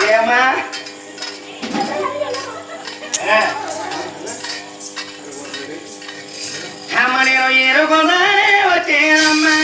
ఏమా అమ్మ నేను ఎరుకున్నానే వచ్చేనమ్మా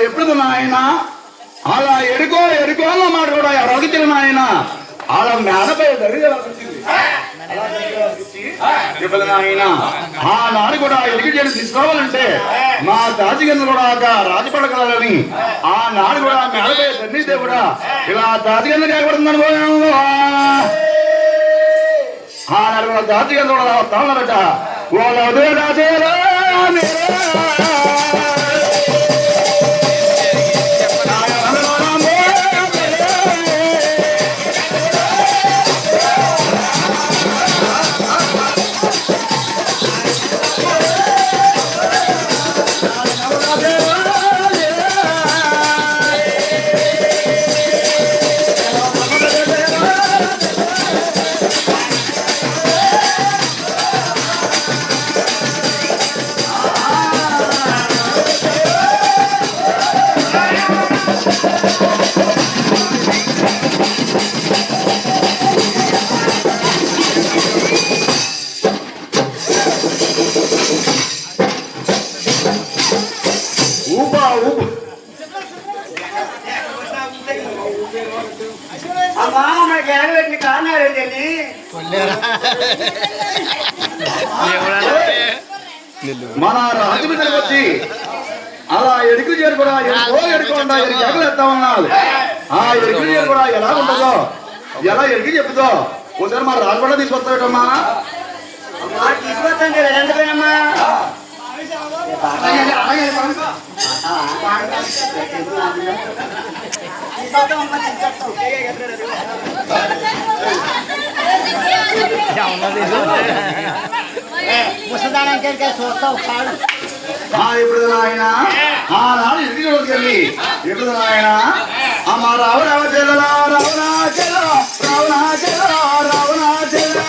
ఎప్పుడు నాయన అలా ఎడుకోవాల మాట కూడా ఎవరికి నాయన అలా మేడపై ఇప్పుడు నాయన ఆనాడు కూడా ఎదుగు చేసి తీసుకోవాలంటే మా తాజగిరిని కూడా రాజపడగలని ఆనాడు కూడా మేడపై ధరిస్తే కూడా ఇలా తాజగిరిని కనబడుతుందని ఆనాడు కూడా తాజగిరిని కూడా తామరట వాళ్ళ రాజేరా మన రాజమండ్రి వచ్చి అలా ఎడుకులు చేరు కూడా ఎడుకోండా ఎగలేస్తా ఉన్నారు. ఆ ఎడుకులు చేరు కూడా ఎలా ఉంటుందో ఎలా ఎడికి చెప్పుదో ఒకసారి మన రాజమండ్రి తీసుకొస్తాడమ్మా. తీసుకొస్తాండి ముసదానంటే చూస్తావు కాడు ఇప్పుడు ఆయన ఆనాడు ఇంటికి వెళ్ళి ఇప్పుడు ఆయన అమ్మ రావు రావ చెల్ల రావునా చెల్ల రావునా చెల్ల రావునా చెల్ల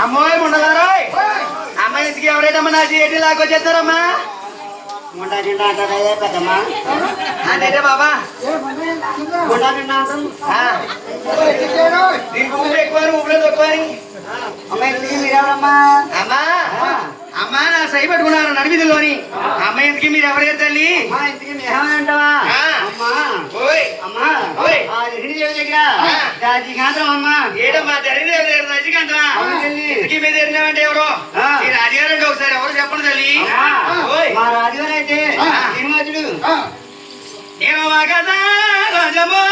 అమ్మోయ్ ఉండగారాయ్ అమ్మ ఇంటికి ఎవరైనా నా చేతి లాక్కొచ్చేస్తారమ్మా ముండా నిండా అంటారా పెద్దమ్మా అదే బాబా ముండా నిండా అంటాం దీనికి ఊపిరి ఎక్కువ ఊపిరి తక్కువ అమ్మ ఇంటికి మీరెవరమ్మా అమ్మా అమ్మా నా సై పెట్టుకున్నారు నడిమిదిలోని అమ్మ ఇంటికి మీరు ఎవరైనా తల్లి అమ్మా ఇంటికి మేమే అంటావా అమ్మా ఓయ్ అమ్మా ఓయ్ హిందీదేవి దగ్గర రాజీకాంతం అమ్మా ఏడమ్మా జరిగింది రజికంటరా ఇంటికి మీద ఎరినామంటే ఎవరు ఈ రాజుగారండి ఒకసారి ఎవరు చెప్పండి తల్లి ఓయ్ మా రాజుగారు అయితే శ్రీనివాసుడు నేను కదా రాజమో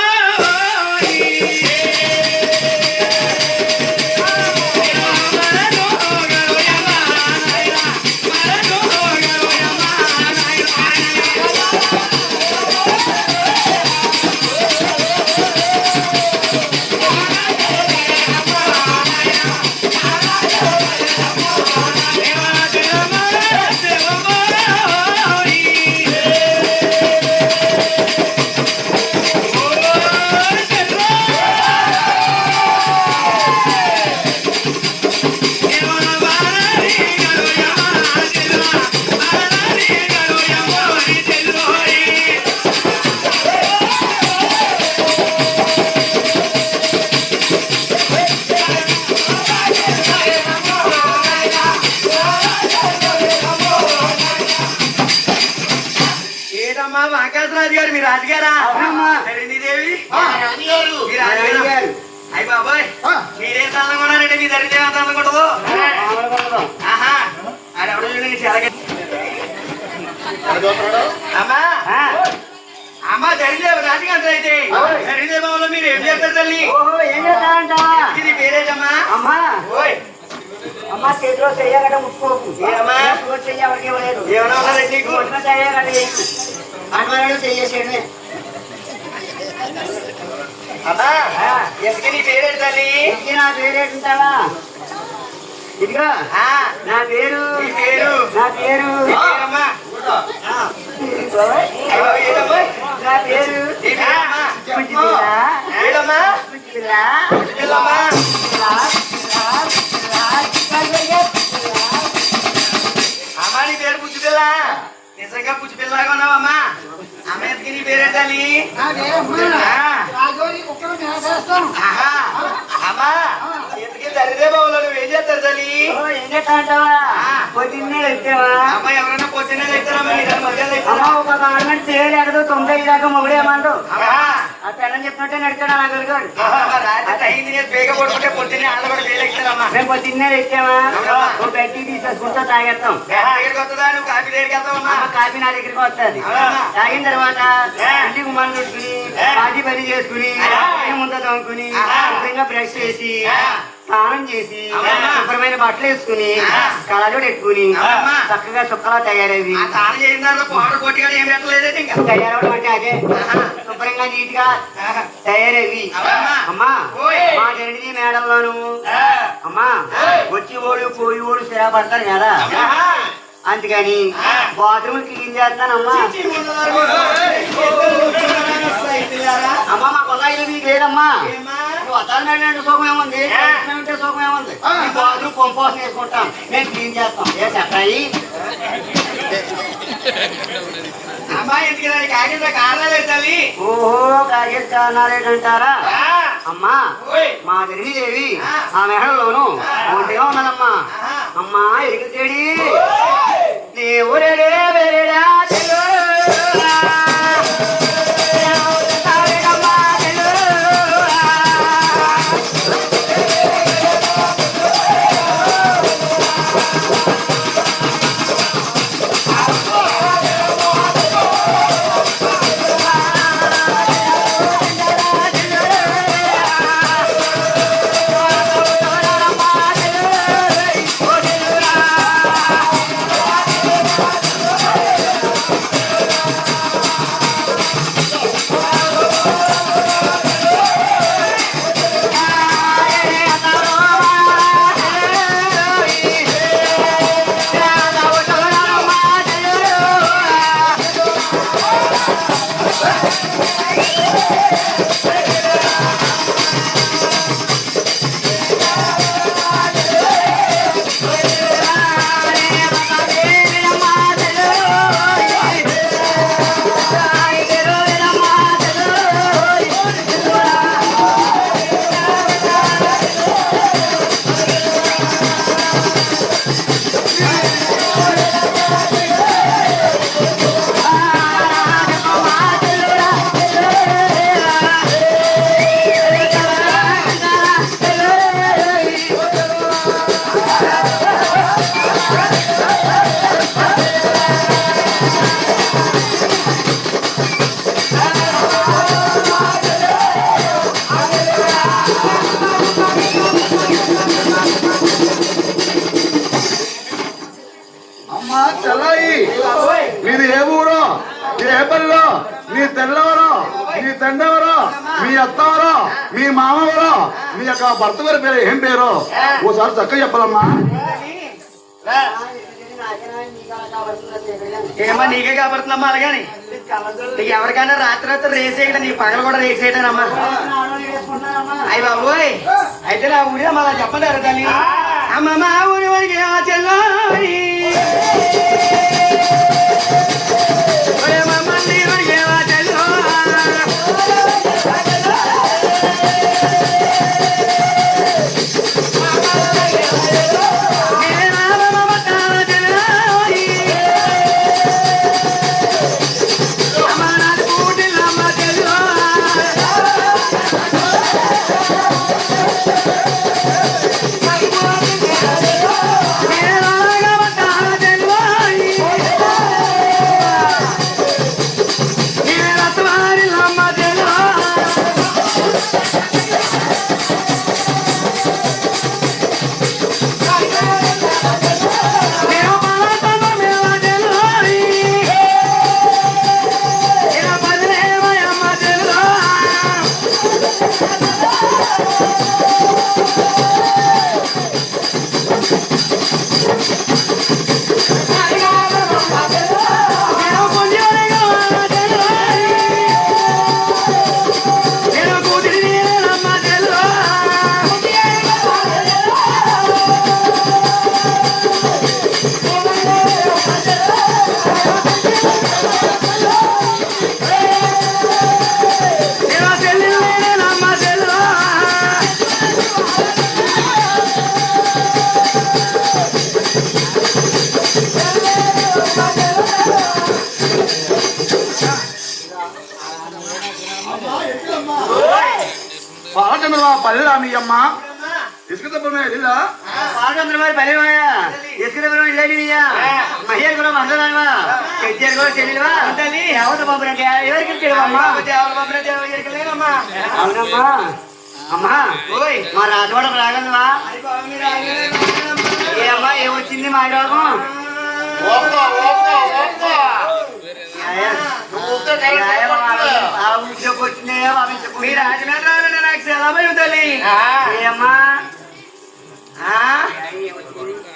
రాజు గారు మీ రాజుగారా దేవి మీ రాజుగారు అయ్యి బాబాయ్ మీరేం తల్లంగా ఉన్నారంటే మీ దరిద్రం ఎంత అనుకుంటుందో ఆహా అది ఎవడో అమ్మా అమ్మా దరిద్రం రాజుగారు అయితే దరిద్రంలో మీరు ఏం చేస్తారు తల్లి ఏం చేస్తానంటావా ఇది పేరేటమ్మా అమ్మా ఓయ్ అమ్మ చేతిలో చెయ్యాలంటే ముట్టుకోకు ఏమమ్మా చెయ్యి ఎవరికి ఇవ్వలేదు ఏమన్నా ఉన్నది నీకు చెయ్యాలంటే అన్నవాడు చెయ్యేసాడు అమ్మా ఎందుకు నీ పేరేంటి తల్లి ఇంటికి నా పేరేంటావా ఇదిగో నా పేరు నీ పేరు నా పేరు పేరమ్మా ఏడమ్మా నా పేరు నీ పేరమ్మా పుచ్చిపిల్ల ఏడమ్మా పుచ్చిపిల్ల పిల్లమ్మా అమ్మా నీ పేరు పుచ్చిపిల్ల నిజంగా పుచ్చిపిల్లగా ఉన్నావమ్మా అమ్మ ఎందుకు నీ పేరేంటి తల్లి అమ్మా ఎందుకు దరిదే బాబులో నువ్వు ఏం చేస్తారు తల్లి ఏం చేస్తాంటావా పొద్దున్నే వెళ్తావా అమ్మ ఎవరైనా పొద్దున్నే తెస్తారమ్మా నీ మధ్యాహ్నం అమ్మ తెస్తారా ఒక గవర్నమెంట్ చేయలేకదు 90 దాకా మొగుడేమంటావు అమ్మా ఆ పెళ్ళని చెప్పినట్టే నడిచాడు అలా గలిగాడు రాత్రి అయింది నేను బేగ పడుకుంటే పొద్దున్నే ఆళ్ళ కూడా వేలెక్తారమ్మా మేము పొద్దున్నే తెచ్చామా ఒక గట్టి తీసేసుకుంటా తాగేస్తాం దగ్గరికి వస్తుందా నువ్వు కాఫీ దగ్గరికి వెళ్తావమ్మా అమ్మ కాఫీ నా దగ్గరికి వస్తుంది తాగిన తర్వాత ఇంటికి మనం చుట్టుకుని కాఫీ పని చేసుకుని ముందు తోముకుని శుభ్రంగా బ్రష్ చేసి స్నానం చేసి శుభ్రమైన బట్టలు వేసుకుని కళలు పెట్టుకుని చక్కగా చుక్కలా తయారయ్యి ఆ స్నానం చేసిన తర్వాత పౌడర్ కొట్టిగా ఏం పెట్టలేదు ఇంకా తయారవడం అంటే అదే శుభ్రంగా నీట్ గా తయారయ్యి అమ్మా మా జనని మేడల్లోను అమ్మా వచ్చి ఓడు పోయి ఓడు స్థిర పడతారు కదా అందుకని బాత్రూమ్ క్లీన్ చేస్తానమ్మా అమ్మా మా కొల్లాయిలు మీకు లేదమ్మా వస్తానంటే సుఖం ఏముంది ఉంటే సుఖం ఏముంది బాత్రూమ్ పంపోసం వేసుకుంటాం మేము క్లీన్ చేస్తాం ఏ చెప్పాయి అమ్మాయి ఎందుకు కాకింద కారణాలు తల్లి ఓహో కాకేసి కారణాలేటంటారా అమ్మా మా దేవి ఆ మెహంలోను ఒంటిగా ఉన్నదమ్మా అమ్మా ఎరిగితేడి దేవుడే వేరేడా అమ్మా చెల్లాయి మీది ఏ ఊరో మీరు ఏ పల్లెలో మీ తెల్లవరో మీ తండ్రెవరో మీ అత్తవరో మీ మామవరో మీ యొక్క భర్త గారి పేరు ఏం పేరు ఓసారి చక్కగా చెప్పాలమ్మా ఏమో నీకే కాబడుతుందమ్మా అలాగని నీకు ఎవరికైనా రాత్రి రేస్ వేయడం నీ పగలు కూడా రేస్ వేయడానమ్మా అయ్యి బాబోయ్ అయితే నా ఊరి అమ్మ అలా చెప్పలేరు తల్లి అమ్మ మా ఊరి వరకు చెల్లి పాలచంద్రమా పల్లెలా మీ అమ్మ ఇసుక తప్పమే ఇల్లా పాలచంద్రమారి పల్లెమాయా ఎసుకుదమ్మా ఇల్లా మహిళ కూడా మందదానివా చెట్టు కూడా చెల్లివా తల్లి ఎవరు బాబురంటే ఎవరికి ఇచ్చాడమ్మా అవునమ్మా అమ్మా మా రాజవాడ రాగలవా ఏ అమ్మా ఏమొచ్చింది మా రోగం మీ రాజమండ్రి నాకు సెలవు తల్లి అమ్మా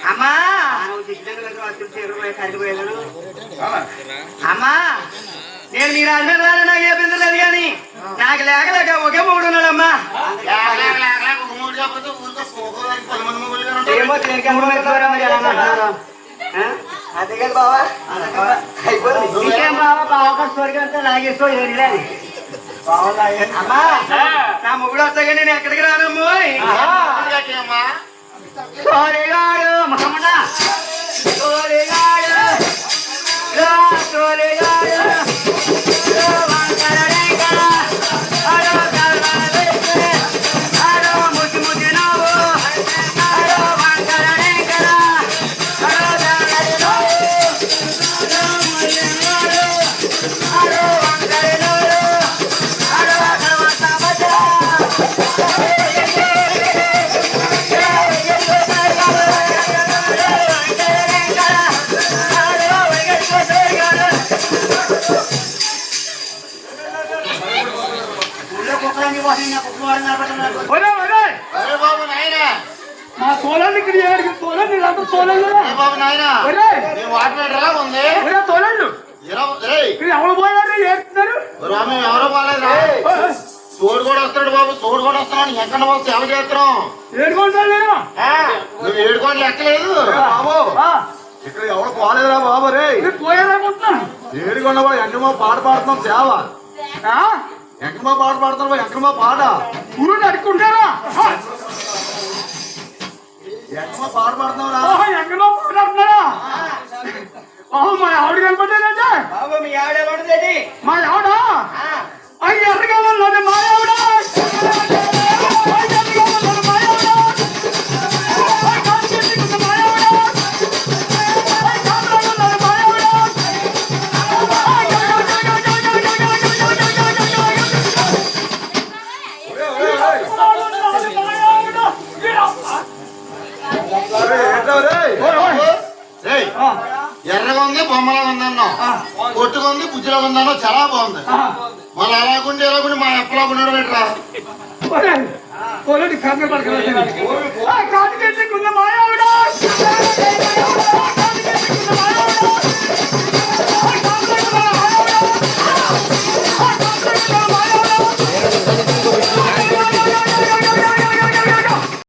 అమ్మా అమ్మా నేను మీ రాజమండ్రి రాని నాకు ఏ బిందు లేదు కానీ నాకు లేక ఒకే మూడు ఉన్నాడమ్మా అంతే కదా బావా అయిపోయింది ఇంకేం బాబా బాగా స్వర్గం అంతా లాగేసుకో ఏరిలేదు అమ్మా నా మొగుడు వస్తాగా నేను ఎక్కడికి రానమ్మో సోరేగాడు మహమ్మడ సోరేగాడు సోరేగాడు మా తోలాన్ని ఇక్కడ తోలండి ఇలాంటి తోలండి తోలండు ఇక్కడ ఎవరు పోయారు ఏడుతున్నారు ఎవరో బాగాలేదు తోడు కూడా వస్తాడు బాబు తోడు కూడా వస్తున్నాడు ఎక్కడ బాబు సేవ చేస్తున్నాం ఏడుకుంటాను నేను నువ్వు ఏడుకోండి లెక్కలేదు బాబు ఇక్కడ ఎవరు పోలేదురా బాబు రే పోయారనుకుంటున్నాను ఏడుకొండ ఎంకమా పాట పాడుతున్నాం సేవ ఎంకమా పాట పాడుతున్నాం ఎంకమా పాట గురువుని అడుక్కుంటారా ఎంకమా పాట పాడుతున్నారా ఎంకమా పాట పాడుతున్నారా మా ఆవిడ కనపడ్డానంటే బాబు మీ ఆవిడ పడుతుంది మా ఆవిడ అవి ఎర్రగా ఉన్నది మా ఆవిడ ఎర్రగా ఉంది బొమ్మలా ఉందన్నావు కొట్టుగా ఉంది బుజ్జిలా ఉందన్నావు చాలా బాగుంది మళ్ళీ అలాగుండి ఎలాగుండి మా ఎప్పలా ఉన్నాడు పెట్టరా కాదు